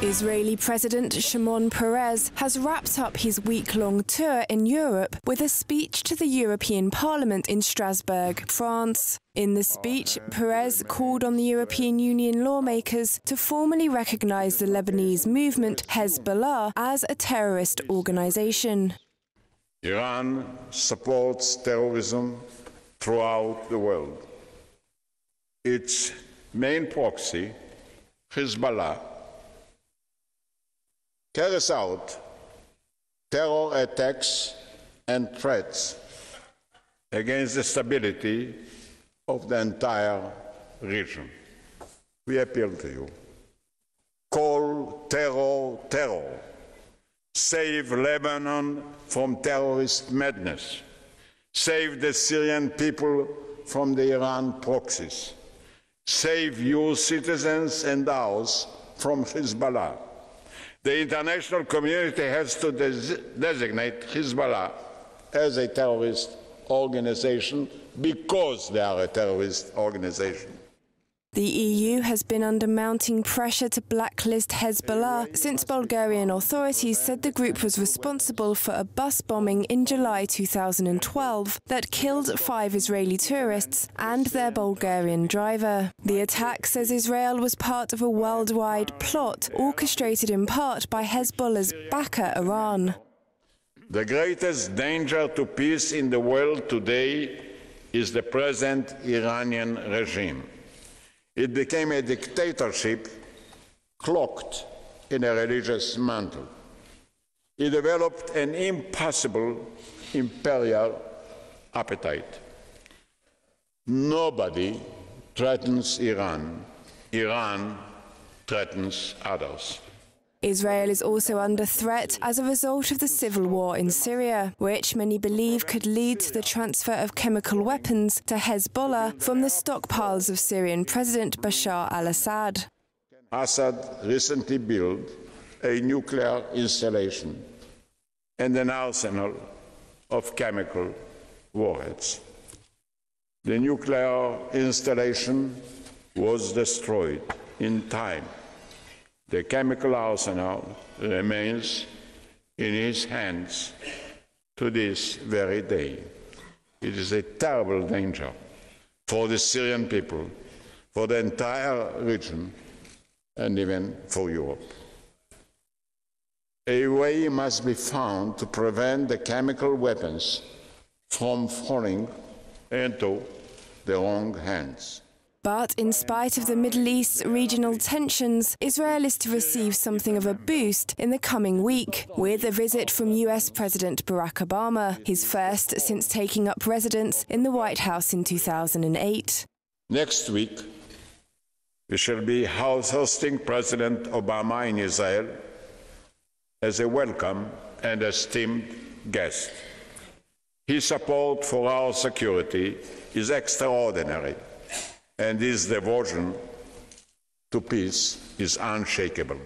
Israeli President Shimon Peres has wrapped up his week-long tour in Europe with a speech to the European Parliament in Strasbourg, France. In the speech, Peres called on the European Union lawmakers to formally recognise the Lebanese movement Hezbollah as a terrorist organisation. Iran supports terrorism throughout the world. Its main proxy, Hezbollah, carries out terror attacks and threats against the stability of the entire region. We appeal to you. Call terror terror. Save Lebanon from terrorist madness. Save the Syrian people from the Iran proxies. Save your citizens and ours from Hezbollah. The international community has to designate Hezbollah as a terrorist organization because they are a terrorist organization. The EU has been under mounting pressure to blacklist Hezbollah since Bulgarian authorities said the group was responsible for a bus bombing in July 2012 that killed 5 Israeli tourists and their Bulgarian driver. The attack says Israel was part of a worldwide plot orchestrated in part by Hezbollah's backer, Iran. The greatest danger to peace in the world today is the present Iranian regime. It became a dictatorship cloaked in a religious mantle. It developed an impossible imperial appetite. Nobody threatens Iran. Iran threatens others. Israel is also under threat as a result of the civil war in Syria, which many believe could lead to the transfer of chemical weapons to Hezbollah from the stockpiles of Syrian President Bashar al-Assad. Assad recently built a nuclear installation and an arsenal of chemical warheads. The nuclear installation was destroyed in time. The chemical arsenal remains in his hands to this very day. It is a terrible danger for the Syrian people, for the entire region, and even for Europe. A way must be found to prevent the chemical weapons from falling into the wrong hands. But in spite of the Middle East's regional tensions, Israel is to receive something of a boost in the coming week, with a visit from US President Barack Obama, his first since taking up residence in the White House in 2008. Next week, we shall be hosting President Obama in Israel as a welcome and esteemed guest. His support for our security is extraordinary, and his devotion to peace is unshakable.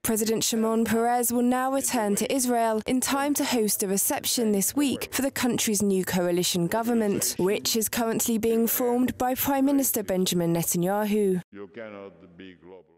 President Shimon Peres will now return to Israel in time to host a reception this week for the country's new coalition government, which is currently being formed by Prime Minister Benjamin Netanyahu. You cannot be global.